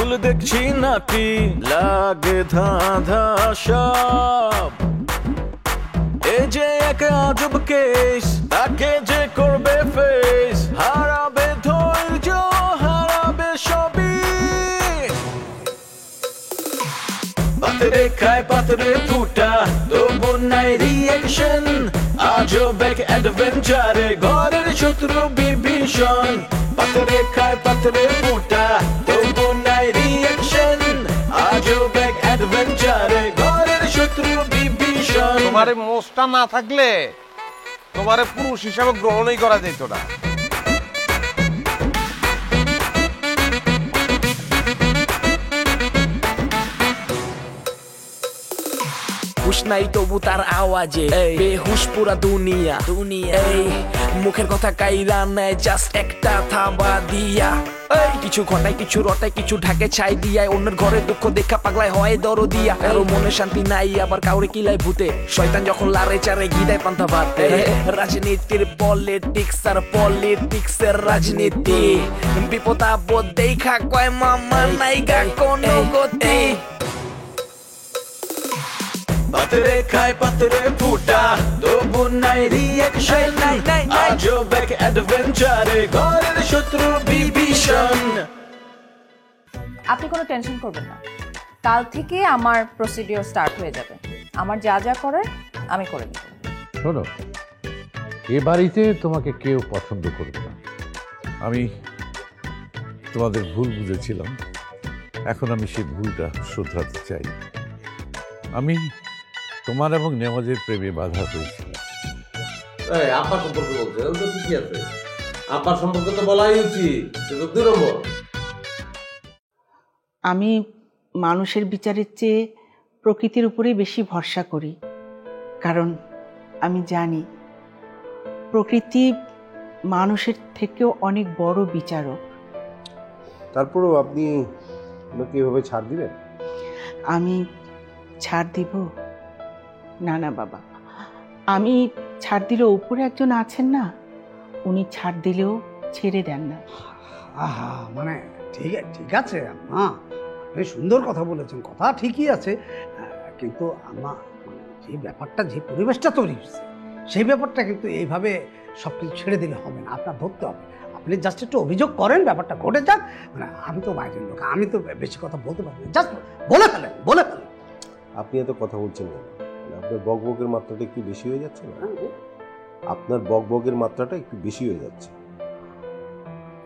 ভুল দেখছি নাকি লাগে ধাঁধা সব এই যে এক আজব কেস তাকে যে করবে ফেস হারাবে ধৈর্য হারাবে সবই পাথরে খায় পাথরে ফুটা তবু নাই রিয়েকশন আজব এক অ্যাডভেঞ্চারে ঘরের শত্রু বিভীষণ পাথরে খায় পাথরে ফুটা তবু নাই রিয়েকশন আজব এক অ্যাডভেঞ্চারে ঘরের শত্রু বিভীষণ তোমারে মোষটা না থাকলে তোমারে পুরুষ হিসাবে গ্রহণই করা যেত না হুশ নাই তবু তার আওয়াজে বেহুশ পুরা দুনিয়া এই মুখের কথা কাইরা নেয় জাস্ট একটা থাবা দিয়া এই কিছু ঘটায় কিছু রটায় কিছু ঢাকে ছাই দিয়ায় অন্যের ঘরে দুঃখ দেখা পাগলায় হয় দরদিয়া কারো মনে শান্তি নাই আবার কাউরে কিলায় ভূতে শয়তান যখন লারে চারে গিদায় পান্তা ভাতে রাজনীতির পলিটিক্স আর পলিটিক্সের রাজনীতি বিপদ আপদ দেখা কয় মামা নাইগা কোনো গতি পাথরে খায় পাথরে ফুটা তবু নাই রিয়েকশন আজব এক অ্যাডভেঞ্চারে ঘরের শত্রু বিভীষণ আপনি কোনো টেনশন করবেন না কাল থেকে আমার প্রসিডিওর স্টার্ট হয়ে যাবে আমার যা যা করার আমি করে নেব শোনো এ বাড়িতে তোমাকে কেউ পছন্দ করবে না আমি তোমাদের ভুল বুঝেছিলাম এখন আমি সেই ভুলটা শুধরাতে চাই আমি তোমার এবং নেওয়াজের প্রেমে বাধা পেয়েছিলাম আব্বার সম্পর্কে বলছে তো ঠিকই আছে আব্বার সম্পর্কে তো বলাই উচিত কিন্তু 2 নম্বর আমি মানুষের বিচারের চেয়ে প্রকৃতির উপরেই বেশি ভরসা করি কারণ আমি জানি প্রকৃতি মানুষের থেকেও অনেক বড় বিচারক তারপরেও আপনি আমাকে এভাবে ছাড় দিবেন আমি ছাড় দিব না না বাবা আমি ছাড় দিলেও উপরে একজন আছেন না উনি ছাড় দিলেও ছেড়ে দেন না আহা মানে ঠিক আছে আম্মা আপনি সুন্দর কথা বলেছেন কথা ঠিকই আছে কিন্তু আম্মা যে ব্যাপারটা যে পরিবেশটা তৈরি হচ্ছে সেই ব্যাপারটা কিন্তু এইভাবে সব কিছু ছেড়ে দিলে হবে না আপনার ধরতে হবে আপনি জাস্ট একটু অভিযোগ করেন ব্যাপারটা ঘটে যাক মানে আমি তো বাইরের লোক আমি তো বেশি কথা বলতে পারি না জাস্ট বলে ফেলেন আপনি এত কথা বলছেন না আপনার বকবকের মাত্রাটা একটু বেশি হয়ে যাচ্ছে না আপনার বকবকের মাত্রাটা একটু বেশি হয়ে যাচ্ছে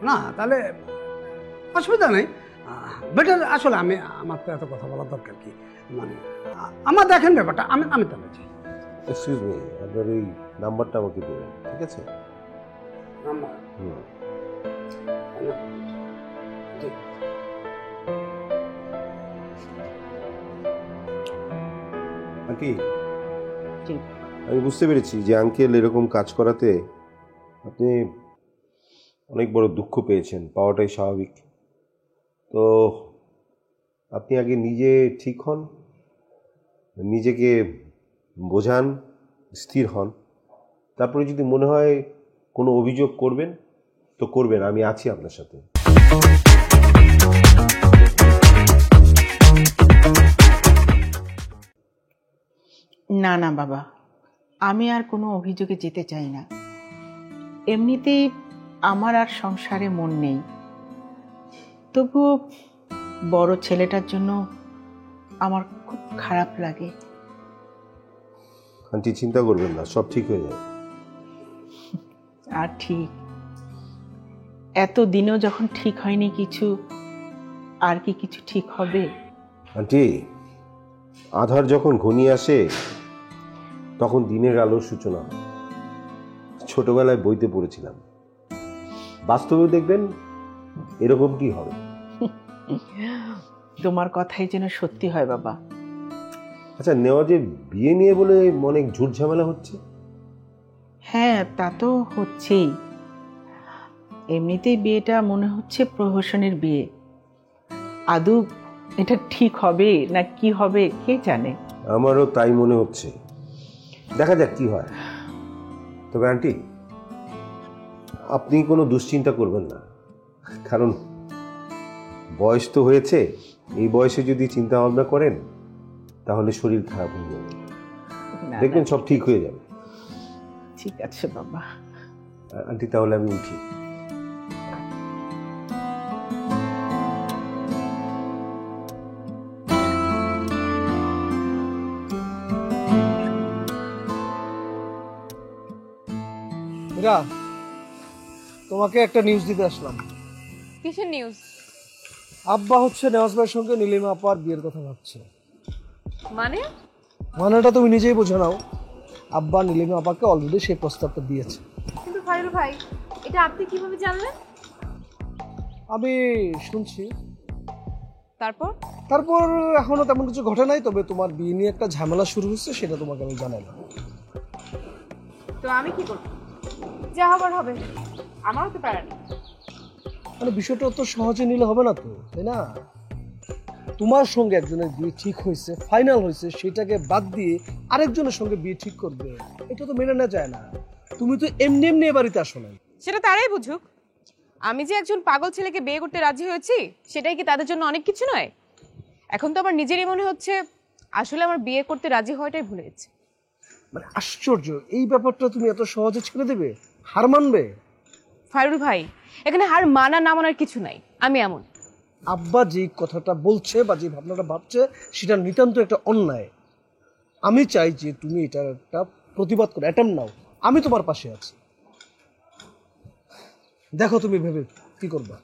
না তাহলে অসুবিধা নেই বেটার আসলে আমার তো এত কথা বলার দরকার কি মানে আমার দেখেন ব্যাপারটা আমি তাহলে চাই এক্সকিউজ মি আপনার এই নাম্বারটা আমাকে দেবেন ঠিক আছে আন্টি আমি বুঝতে পেরেছি যে আঙ্কেল এরকম কাজ করাতে আপনি অনেক বড় দুঃখ পেয়েছেন পাওয়াটাই স্বাভাবিক তো আপনি আগে নিজে ঠিক হন নিজেকে বোঝান স্থির হন তারপরে যদি মনে হয় কোনো অভিযোগ করবেন তো করবেন আমি আছি আপনার সাথে না না বাবা আমি আর কোনো অভিযোগে যেতে চাই না এমনিতেই আমার আর সংসারে মন নেই তবুও বড় ছেলেটার জন্য আমার খুব খারাপ লাগে আন্টি চিন্তা করবেন না সব ঠিক হয়ে যাবে আর ঠিক এত দিনেও যখন ঠিক হয়নি কিছু আর কি কিছু ঠিক হবে আন্টি আধার যখন ঘনিয়ে আসে তখন দিনের আলোর সূচনা হয় ছোটবেলায় বইতে পড়েছিলাম বাস্তবেও দেখবেন এরকমটি হবে তোমার কথাই যেন সত্যি হয় বাবা আচ্ছা নেওয়াজের বিয়ে নিয়ে বলে অনেক ঝুট ঝামেলা হচ্ছে হ্যাঁ তা তো হচ্ছেই এমনিতেই বিয়েটা মনে হচ্ছে প্রহসনের বিয়ে আদৌ এটা ঠিক হবে না কি হবে কে জানে আমারও তাই মনে হচ্ছে দেখা যাক কি হয় তবে আন্টি আপনি কোনো দুশ্চিন্তা করবেন না কারণ বয়স তো হয়েছে, এই বয়সে যদি চিন্তা ভাবনা করেন তাহলে শরীর খারাপ হয়ে যাবে, না, দেখবেন না, সব ঠিক হয়ে যাবে। ঠিক আছে বাবা। আন্টি তাহলে আমি উঠি। মীরা, তোমাকে একটা নিউজ দিতে আসলাম। কিসের নিউজ? আব্বা হচ্ছে নেওয়াজ ভাইয়ের সঙ্গে নীলিমা আপার বিয়ের কথা ভাবছে। মানে? মানেটা তুমি নিজেই বোঝো নাও। আব্বা নীলিমা আপাকে অলরেডি সেই প্রস্তাবটা দিয়েছে। কিন্তু ফাইরুল ভাই, এটা আপনি কিভাবে জানলেন? আমি শুনছি। তারপর এখনো তেমন কিছু ঘটে নাই, তবে তোমার বিয়ে নিয়ে একটা ঝামেলা শুরু হচ্ছে, সেটা তোমাকে আমি জানাইলাম। তো আমি কি করব? যা হবার হবে, আমারও তো পারে না। মানে বিষয়টা তো সহজে নিলে হবে না তো, তাই না? তোমার সঙ্গে একজনের বিয়ে ঠিক হয়েছে, ফাইনাল হয়েছে, সেটাকে বাদ দিয়ে আরেকজনের সঙ্গে বিয়ে ঠিক করবে, এটা তো মেনে নেওয়া যায় না। তুমি তো এমনি এমনি এ বাড়িতে আসো নাই। সেটা তারাই বুঝুক। আমি যে একজন পাগল ছেলেকে বিয়ে করতে রাজি হয়েছি, সেটাই কি তাদের জন্য অনেক কিছু নয়? এখন তো আমার নিজেরই মনে হচ্ছে আসলে আমার বিয়ে করতে রাজি হওয়াটাই ভুলে গেছি। মানে আশ্চর্য, এই ব্যাপারটা তুমি এত সহজে ছেড়ে দেবে? হার মানবে? ফাইরুল ভাই, এখানে হার মানা না মানার কিছু নাই। আমি এমন। আব্বা যে কথাটা বলছে বা যে ভাবনাটা ভাবছে, সেটা নিতান্ত একটা অন্যায়। আমি চাই যে তুমি এটার একটা প্রতিবাদ করো, অ্যাটেম্প নাও। আমি তোমার পাশে আছি। দেখো তুমি ভেবে কি করবা।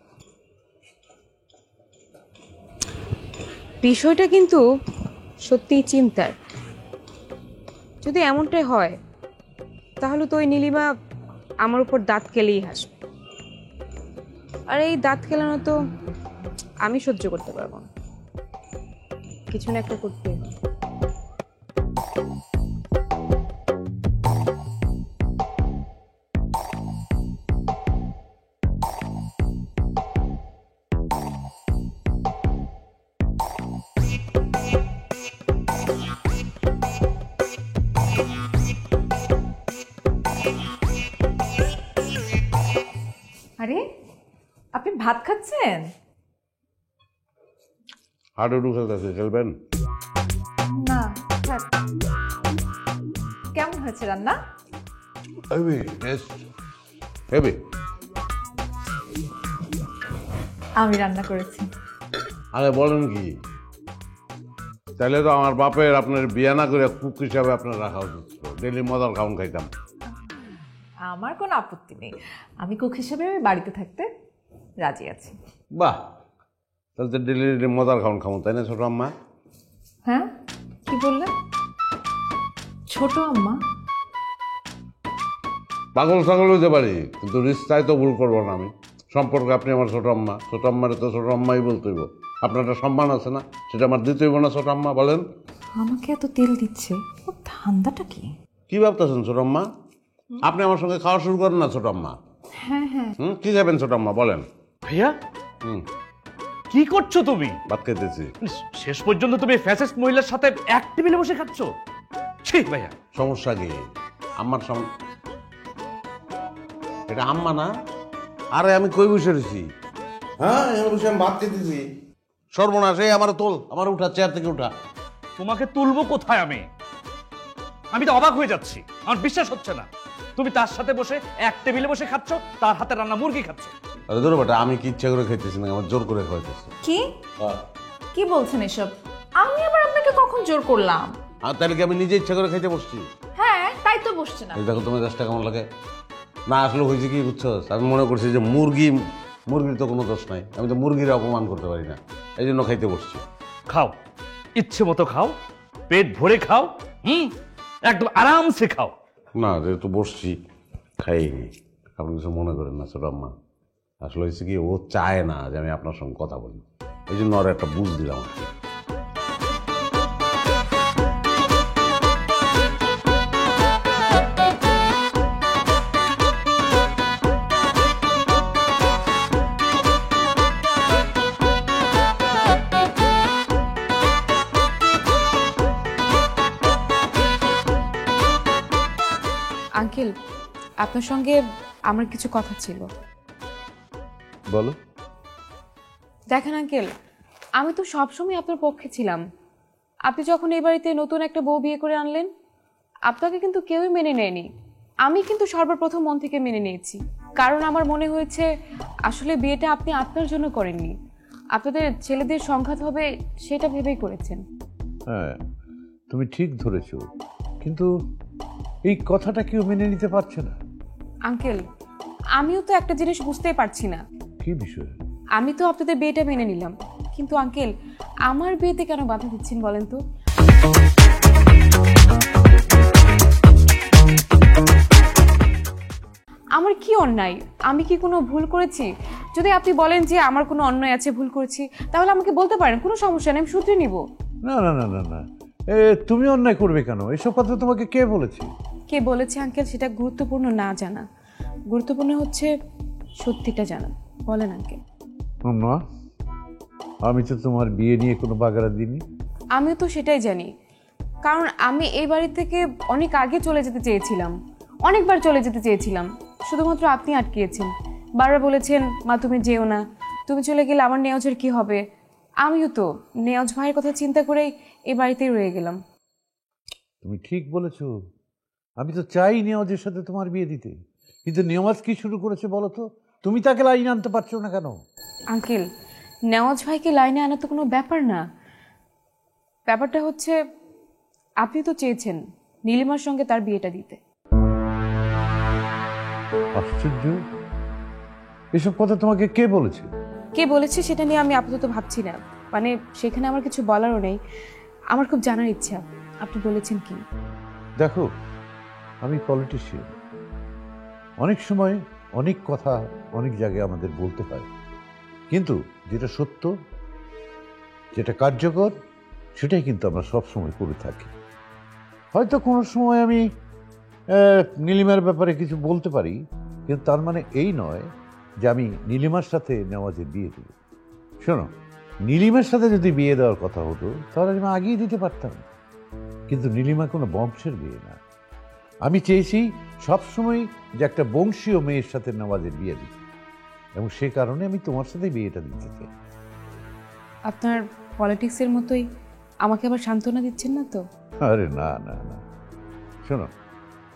বিষয়টা কিন্তু সত্যিই চিন্তার। যদি এমনটাই হয়, তাহলে তো ওই নীলিমা আমার উপর দাঁত কেলেই হাসবে। আর এই দাঁত কেলানো তো আমি সহ্য করতে পারবো না। কিছু না একটা করতে হবে। আরে আপনি ভাত খাচ্ছেন? হাডুডু খেলতেছে, খেলবেন? না, থাক। কেমন হয়েছে রান্না? Heavy taste, heavy. আমি রান্না করেছি। আরে বলেন কি, তাহলে তো আমার বাপের আপনার বিয়ে না করে কুক হিসাবে আপনার রাখা উচিত ছিল। ডেলি মজার খাউন খাইতাম। আমার কোনো আপত্তি নেই, আমি কুক হিসেবে বাড়িতে থাকতে রাজি আছি। বাহ, তাহলে তো ডেলি ডেলি মজার খাউন খাবো, তাই না ছোট আম্মা? হ্যাঁ, কি বললেন? ছোট আম্মা? পাগল ছাগল হইতে পারি, কিন্তু রিস্তায় তো ভুল করবো না আমি। সম্পর্কে আপনি আমার ছোট আম্মা, ছোট আম্মারে তো ছোট আম্মাই বলতে হইব। আপনার একটা সম্মান আছে না, সেটা আমার দিতে হইব না ছোট আম্মা? বলেন। আমাকে এত তেল দিচ্ছে, ও ধান্দাটা কি? কি ভাবতেছেন ছোট আম্মা? আপনি আমার সঙ্গে খাওয়া শুরু করেন না ছোট আম্মা। হ্যাঁ হ্যাঁ। কি খাবেন ছোট আম্মা বলেন? ভাইয়া, হুম, কি করছো তুমি? ভাত খাইতেছি। শেষ পর্যন্ত তুমি ফ্যাসিস্ট মহিলার সাথে এক টেবিলে বসে খাচ্ছ? ঠিক ভাইয়া। সমস্যা কি? আম্মার এটা আম্মা না? আরে আমি কই বসে রয়েছি? হ্যাঁ, এখানে বসে আমি ভাত খেতেছি। সর্বনাশ, এই আমার তোল, আমার উঠা, চেয়ার থেকে উঠা। তোমাকে তুলবো কোথায় আমি? আমি তো অবাক হয়ে যাচ্ছি, আমার বিশ্বাস হচ্ছে না তুমি তার সাথে বসে এক টেবিলে বসে খাচ্ছ, তার হাতে রান্না মুরগি খাচ্ছ। আরে ধরো বেটা, আমি কি ইচ্ছা করে খাইতেছি না, আমার জোর করে খাইতেছি। কি কি বলছেন এসব? আমি আবার আপনাকে কখন জোর করলাম? আর তাহলে কি আমি নিজে ইচ্ছা করে খাইতে বসছি? হ্যাঁ, তাই তো বসছে না। এই দেখো তোমার কাজটা কেমন লাগে না? আসলে হয়েছে কি বুঝছো, আমি মনে করছি যে মুরগির তো কোনো দোষ নাই, আমি তো মুরগির অপমান করতে পারি না, এই জন্য খাইতে বসছি। খাও, ইচ্ছে মতো খাও, পেট ভরে খাও, একদম আরামসে খাও। না, যেহেতু বসছি খাইনি, আপনি কিছু মনে করেন না ছোট আম্মা। আসলে হয়েছে কি, ও চায় না যে আমি আপনার সঙ্গে কথা বলি, এই জন্য ওর একটা বুঝ দিলাম আর কি। আঙ্কেল, আপনার সঙ্গে আমার কিছু কথা ছিল। বলো। দেখেন আঙ্কেল, আমি তো সবসময় আপনার পক্ষে ছিলাম। আপনি যখন এই বাড়িতে নতুন একটা বউ বিয়ে করে আনলেন, আপনাকে কিন্তু কেউই মেনে নেয়নি। আমি কিন্তু সর্বপ্রথম মন থেকে মেনে নিয়েছি, কারণ আমার মনে হয়েছে আসলে বিয়েটা আপনি আপনার জন্য করেননি, আপনাদের ছেলেদের সংঘাত হবে সেটা ভেবেই করেছেন। হ্যাঁ, তুমি ঠিক ধরেছ, কিন্তু এই কথাটা কেউ মেনে নিতে পারছে না। আঙ্কেল, আমিও তো একটা জিনিস বুঝতেই পারছি না। কি বিষয়? আমি তো আপনাদের বিয়েটা মেনে নিলাম, কিন্তু আঙ্কেল আমার বিয়েতে কেন বাধা দিচ্ছেন বলেন তো? আমার কি অন্যায়? আমি কি কোনো ভুল করেছি? যদি আপনি বলেন যে আমার কোনো অন্যায় আছে, ভুল করেছি, তাহলে আমাকে বলতে পারেন, কোনো সমস্যা নেই, আমি শুধরে নিব। না না না না না, তুমি অন্যায় করবে কেন? এসব কথা তোমাকে কে বলেছে? কে বলেছে আঙ্কেল সেটা গুরুত্বপূর্ণ না জানা, গুরুত্বপূর্ণ হচ্ছে সত্যিটা জানা। বলেন আঙ্কেল। না, আমি তো তোমার বিয়ে নিয়ে কোনো বাগারা দিইনি। আমিও তো সেটাই জানি, কারণ আমি এই বাড়ি থেকে অনেক আগে চলে যেতে চেয়েছিলাম, অনেকবার চলে যেতে চেয়েছিলাম, শুধুমাত্র আপনি আটকিয়েছেন। বারবার বলেছেন মা তুমি যেও না, তুমি চলে গেলে আমার নেওয়াজের কি হবে। আমিও তো নেওয়াজ ভাইয়ের কথা চিন্তা করেই এই বাড়িতেই রয়ে গেলাম। তুমি ঠিক বলেছো, আমি তো চাই নেওয়াজের সাথে তোমার বিয়ে দিতে, কিন্তু নেওয়াজ কি শুরু করেছে বলো তো? তুমি তাকে লাইনে আনতে পারছো না কেন? আঙ্কেল, নেওয়াজ ভাইকে লাইনে আনা তো কোনো ব্যাপার না। ব্যাপারটা হচ্ছে আপনি তো চেয়েছেন নীলিমার সঙ্গে তার বিয়েটা দিতে। আশ্চর্য, এসব কথা তোমাকে কে বলেছে? কে বলেছে সেটা নিয়ে আমি আপাতত ভাবছি না, মানে সেখানে আমার কিছু বলারও নেই। আমার খুব জানার ইচ্ছা আপনি বলেছেন কি। দেখো, আমি পলিটিশিয়ান, অনেক সময় অনেক কথা অনেক জায়গায় আমাদের বলতে হয়, কিন্তু যেটা সত্য, যেটা কার্যকর, সেটাই কিন্তু আমরা সবসময় করে থাকি। হয়তো কোনো সময় আমি নীলিমার ব্যাপারে কিছু বলতে পারি, কিন্তু তার মানে এই নয় যে আমি নীলিমার সাথে নেওয়াজের বিয়ে দেব। শোনো, নীলিমার সাথে যদি বিয়ে দেওয়ার কথা হতো তাহলে আমি আগেই দিতে পারতাম, কিন্তু নীলিমা কোনো বংশের বিয়ে না। আমি চেয়েছি সবসময় যে একটা বংশীয় মেয়ের সাথে নেওয়াজের বিয়ে দিতে, এবং সে কারণে আমি তোমার সাথে বিয়েটা দিতে চাই। আপনার পলিটিক্সের মতোই আমাকে আবার সান্ত্বনা দিচ্ছেন না তো? আরে না না না, শোনো,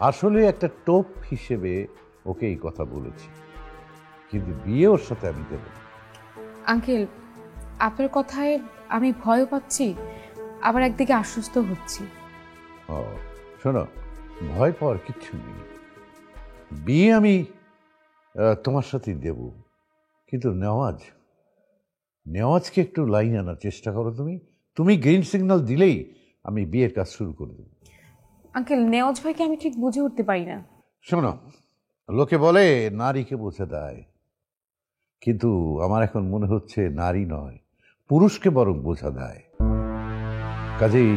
আসলে একটা টোপ হিসেবে ওকে এই কথা বলেছি, কিন্তু বিয়ে ওর সাথে আমি দেব। আঙ্কেল, আপনার কথায় আমি ভয় পাচ্ছি, আবার একদিকে আশ্বস্ত হচ্ছি। ও শোনো, ভয় পাওয়ার কিচ্ছু নেই। বিয়ে আমি তোমার সাথেই দেব, কিন্তু নেওয়াজকে একটু লাইন আনার চেষ্টা করো। তুমি গ্রিন সিগন্যাল দিলেই আমি বিয়ের কাজ শুরু করে দেব। আঙ্কেল, নেওয়াজ ভাইকে আমি ঠিক বুঝে উঠতে পারি না। শোনো, লোকে বলে নারীকে বোঝা দেয়, কিন্তু আমার এখন মনে হচ্ছে নারী নয়, পুরুষকে বরং বোঝা দেয়। কাজেই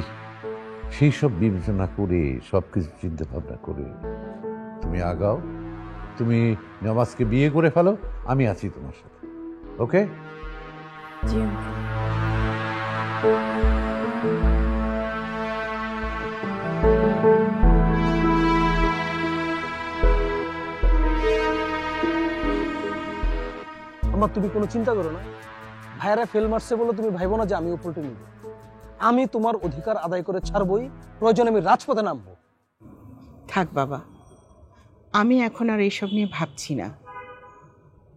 সেই সব বিবেচনা করে, সব কিছু চিন্তা ভাবনা করে তুমি আগাও, তুমি নেওয়াজকে বিয়ে করে ফেলো, আমি আছি তোমার সাথে। ওকে? জি আমার, তুমি কোনো চিন্তা করো না। ভাইয়ারা ফেল মারছে বলে তুমি ভাইবো না যে আমি উপলটে নিব। আমি তোমার অধিকার আদায় করে ছাড়বই, প্রয়োজনে আমি রাজপথে নামবো। থাক বাবা, আমি এখন আর এইসব নিয়ে ভাবছি না।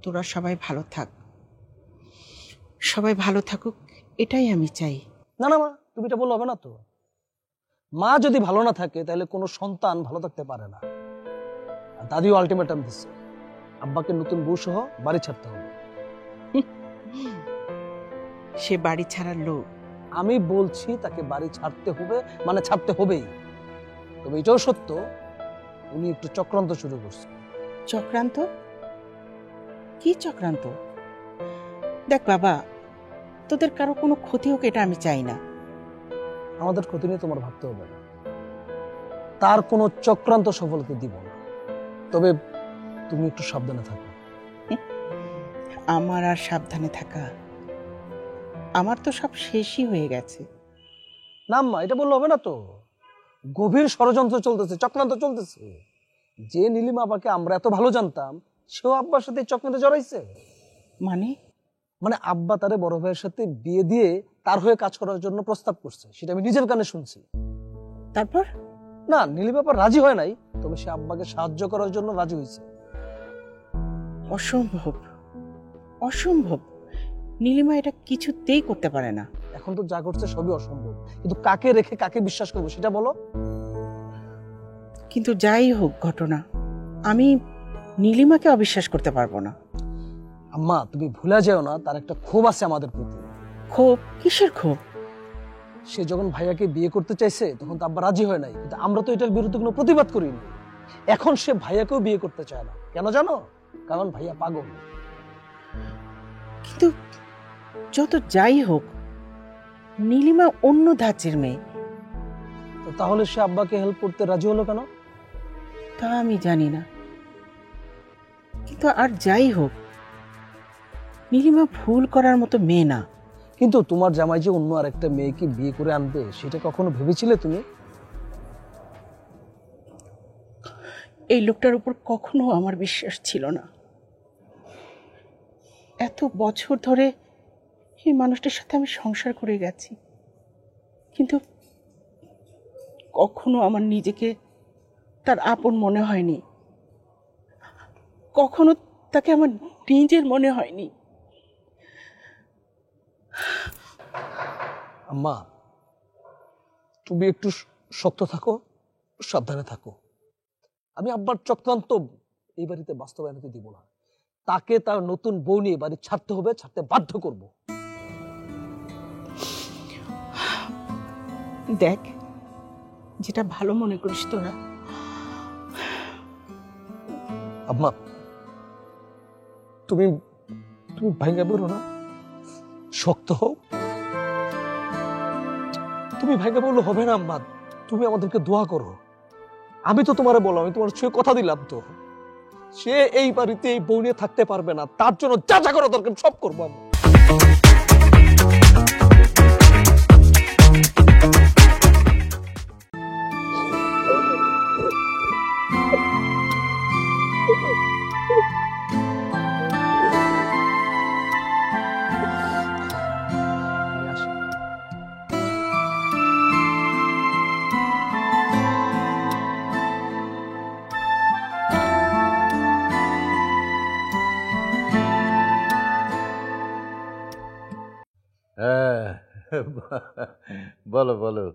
তোরা সবাই ভালো থাক, সবাই ভালো থাকুক, এটাই আমি চাই। না না মা, তুমি এটা বললে হবে না তো। মা যদি ভালো না থাকে তাহলে কোনো সন্তান ভালো থাকতে পারে না। আর দাদিও আলটিমেটাম দিচ্ছে, আব্বাকে নতুন বউ সহ বাড়ি ছাড়তে হবে। সে বাড়ি ছাড়ার লোক? আমি বলছি তাকে বাড়ি ছাড়তে হবে, মানে ছাড়তে হবেই। তবে এটাও সত্য, উনি একটু চক্রান্ত শুরু করছে। চক্রান্ত? কি চক্রান্ত? দেখ বাবা, তোদের কারো কোনো ক্ষতি হোক এটা আমি চাই না। আমাদের ক্ষতি নিয়ে তোমার ভাবতে হবে না। তার কোনো চক্রান্ত সফল হতে দিব না। তবে তুমি একটু সাবধানে থাকো। আমার আর সাবধানে থাকা? আমার তো সব শেষই হয়ে গেছে। না মা, এটা বললে হবে না তো। গভীর ষড়যন্ত্র চলতেছে, চক্রান্ত চলতেছে। যে নীলিমা আব্বাকে আমরা এত ভালো জানতাম, সেও আব্বার সাথে চক্রান্তে জড়াইছে। মানে মানে আব্বা তারে বড় ভাইয়ের সাথে বিয়ে দিয়ে তার হয়ে কাজ করার জন্য প্রস্তাব করছে, সেটা আমি নিজের কানে শুনছি। তারপর? না, নীলিমা আপা রাজি হয় নাই, তবে সে আব্বাকে সাহায্য করার জন্য রাজি হয়েছে। অসম্ভব, অসম্ভব। নীলিমা এটা কিছুতেই করতে পারে না। এখন তো যা করছে সবই অসম্ভব, কিন্তু কাকে রেখে কাকে বিশ্বাস করবো সেটা বলো। কিন্তু যাই হোক ঘটনা, আমি নীলিমাকে অবিশ্বাস করতে পারবো না। আম্মা তুমি ভুলে যাও না, তার একটা ক্ষোভ আছে আমাদের প্রতি। ক্ষোভ? কিসের ক্ষোভ? সে যখন ভাইয়াকে বিয়ে করতে চাইছে তখন তো আব্বা রাজি হয় নাই, কিন্তু আমরা তো এটার বিরুদ্ধে কোনো প্রতিবাদ করিনি। এখন সে ভাইয়াকেও বিয়ে করতে চায় না, কেন জানো? কারণ ভাইয়া পাগল। কিন্তু যত যাই হোক, নীলিমা অন্য ধাঁচের মেয়ে। তো তাহলে সে আব্বাকে হেল্প করতে রাজি হলো কেন? তা আমি জানি না, কিন্তু আর যাই হোক, নীলিমা ভুল করার মতো মেয়ে না। কিন্তু তোমার জামাই যে অন্য আরেকটা মেয়েকে বিয়ে করে আনবে, সেটা কখনো ভেবেছিলে তুমি? এই লোকটার উপর কখনো আমার বিশ্বাস ছিল না। এত বছর ধরে এই মানুষটার সাথে আমি সংসার করে গেছি, কিন্তু কখনো আমার নিজেকে তার আপন মনে হয়নি, কখনো তাকে আমার নিজের মনে হয়নি। আম্মা তুমি একটু শক্ত থাকো, সাবধানে থাকো। আমি আব্বার চক্রান্ত এই বাড়িতে বাস্তবায়নতে দিব না। তাকে তার নতুন বউ নিয়ে বাড়ি ছাড়তে হবে, ছাড়তে বাধ্য করব। দেখ, যেটা ভালো মনে করিস তোরা। আম্মা তুমি তুমি ভাঙা পড়ো না, শক্ত হও। তুমি ভাঙা পড়লে হবে না আম্মা, তুমি আমাদেরকে দোয়া করো। আমি তো তোমারে বললাম, আমি তোমার ছুঁয়ে কথা দিলাম তো, সে এই বাড়িতে এই বউ নিয়ে থাকতে পারবে না। তার জন্য যা যা করা দরকার সব করবো আমরা। বলো বলো,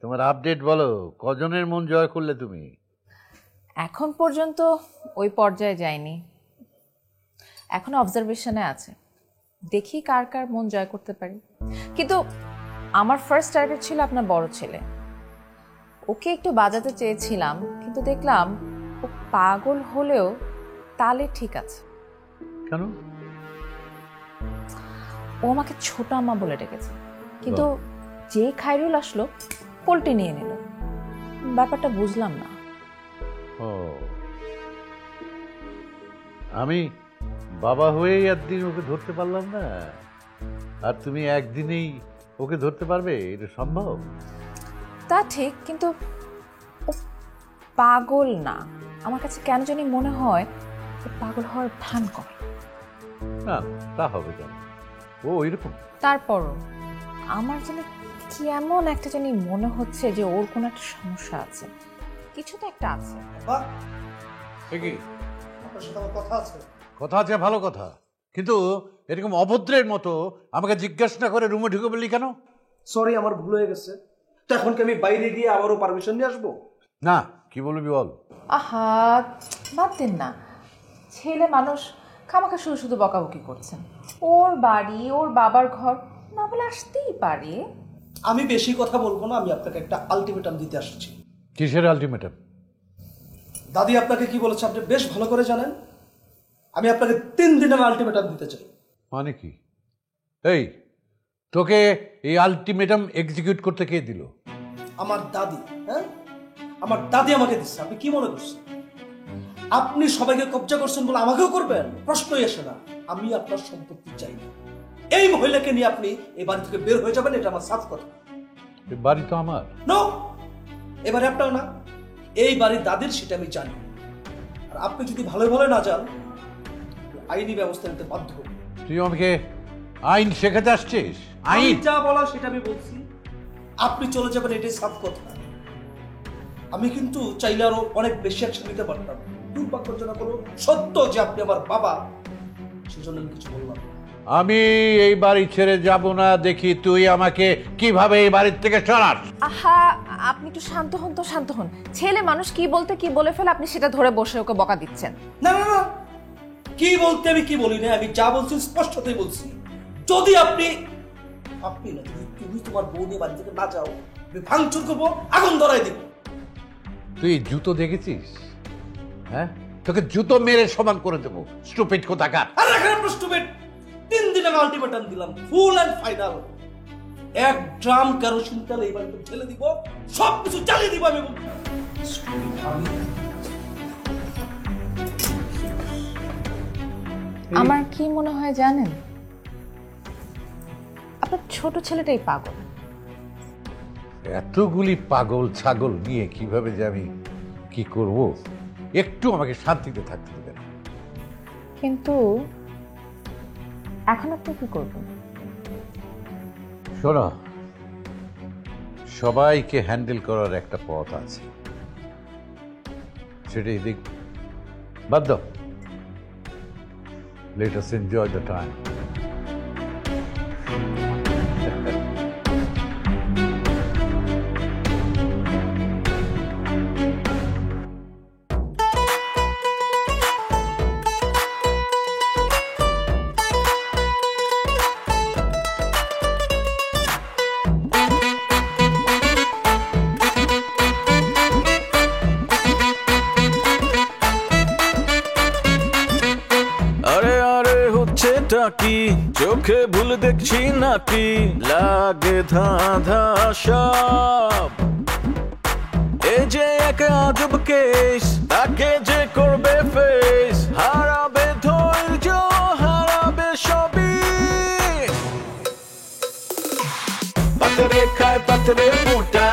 তোমার আপডেট বলো, কজনের মন জয় করলে তুমি? এখন পর্যন্ত ওই পর্যায়ে যায়নি, এখন অবজারভেশনে আছে, দেখি কার কার মন জয় করতে পারি। কিন্তু আমার ফার্স্ট টার্গেট ছিল আপনার বড় ছেলে। ওকে একটু বাজাতে চেয়েছিলাম, কিন্তু দেখলাম ও পাগল হলেও তালে ঠিক আছে। কেন? ও আমাকে ছোট আম্মা বলে ডেকেছে, কিন্তু যে খায়রুল আসলো পোল্টে নিয়ে নিল। ব্যাপারটা বুঝলাম না। ও, আমি বাবা হয়েই একদিন ওকে ধরতে পারলাম না, আর তুমি একদিনেই ওকে ধরতে পারবে? এটা সম্ভব? তা ঠিক, কিন্তু ও পাগল না। আমার কাছে কেন জানি মনে হয় ও পাগল হওয়ার ভান করে। না, তা হবে কেন, ও ওইরকম। তারপরও আমার জানি কেমন একটা জানি মনে হচ্ছে যে ওর কোনো একটা সমস্যা আছে, কিছু তো একটা আছে। কথা আছে, কথা আছে, ভালো কথা, কিন্তু এরকম অভদ্রের মতো আমাকে জিজ্ঞাসা না করে রুমে ঢুকে বললি কেন? সরি, আমার ভুল হয়ে গেছে। তো এখন কি আমি বাইরে গিয়ে আবারও পারমিশন নিয়ে আসবো? না, কি বলবি বল। আহা, বাদ দিন না, ছেলে মানুষ খামাখা শুধু শুধু বকাবকি করছেন। ওর বাড়ি, ওর বাবার ঘর, না বলে আসতেই পারে। আমি বেশি কথা বলবো না, আমি আপনাকে একটা আলটিমেটাম দিতে আসছি। কিসের আলটিমেটাম? দাদি আপনাকে কি বলেছে আপনি বেশ ভালো করে জানেন। আমি আপনাকে 3 দিনের আলটিমেটাম দিতে চাই। মানে কি? এই, তোকে এই আলটিমেটাম এক্সিকিউট করতে কে দিল? আমার দাদি। হ্যাঁ, আমার দাদি আমাকে দিচ্ছে। আপনি কি মনে করছেন আপনি সবাইকে কব্জা করছেন বলে আমাকেও করবেন? প্রশ্নই আসে না। আমি আপনার সম্পত্তি চাই না। এই মহিলাকে নিয়ে আপনি এই বাড়ি থেকে বের হয়ে যাবেন, এটা আমার সাফ কথা। এই বাড়ি তো আমার। নো, এবারে আপনাও না, এই বাড়ির দাদির, সেটা আমি জানি। আর আপনি যদি ভালো ভালো না যান, আইনি ব্যবস্থা নিতে বাধ্য হবেন। তুই আমাকে আইন শেখাতে আসছিস? আমি আইন? যা বলা সেটা আমি বলছি, আপনি চলে যাবেন এটাই সাফ কথা। আমি কিন্তু চাইলে আরো অনেক বেশি অ্যাকশন নিতে পারতাম। দুর্ভাগ্যজনক হলো সত্য যে আপনি আমার বাবা, সেজন্য আমি কিছু বললাম না। আমি এই বাড়ি ছেড়ে যাব না। দেখি তুই আমাকে কিভাবে এই বাড়ির থেকে সরাস। আহা, আপনি একটু শান্ত হন তো, শান্ত হন। ছেলে মানুষ কি বলতে কি বলে ফেলে, আপনি সেটা ধরে বসে ওকে বকা দিচ্ছেন। না না না, কি বলতে আমি কি বলি না, আমি যা বলছি স্পষ্টতই বলছি। যদি আপনি না, যদি তুমি তোমার বউ নিয়ে বাড়ি থেকে না যাও, আমি ভাঙচুর করবো, আগুন ধরাই দিব। তুই জুতো দেখেছিস? হ্যাঁ, তোকে জুতো মেরে সমান করে দেবো। স্টুপিড কোথাকার। আর রাখেন আপনার স্টুপিড। 3 দিন আগে আলটিমেটাম দিলাম, ফুল এন্ড ফাইনাল। 1 ড্রাম কেরোসিন তেল এই বাড়িতে ঢেলে দিব, সবকিছু জ্বালিয়ে দিব আমি। আমার কি মনে হয় জানেন, আপনার ছোট ছেলেটাই পাগল। এতগুলি পাগল ছাগল নিয়ে কিভাবে যে আমি কি করব, একটু আমাকে শান্তিতে থাকতে দেবেন। কিন্তু এখন আপনি কি করবেন? শোনো, সবাইকে হ্যান্ডেল করার একটা পথ আছে, সেটাই দেখ। বাদ দাও, let us enjoy the time. আরে আরে হচ্ছেটা কি, চোখে ভুল দেখছি নাকি, লাগে ধাঁধা সব। এ যে এক আজব কেস, তাকে যে করবে ফেস, হারাবে ধৈর্য, হারাবে সবই। পাতরে খায় পাতরে ফুটা,